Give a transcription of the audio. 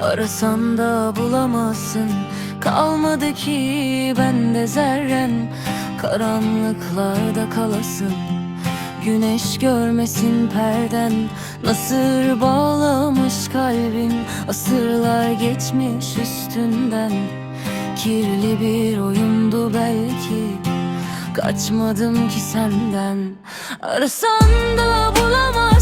Arasan da bulamazsın, kalmadı ki bende zerren. Karanlıklarda kalasın, güneş görmesin perden. Nasır bağlamış kalbim, asırlar geçmiş üstünden. Kirli bir oyundu belki, kaçmadım ki senden. Arasan da bulamazsın,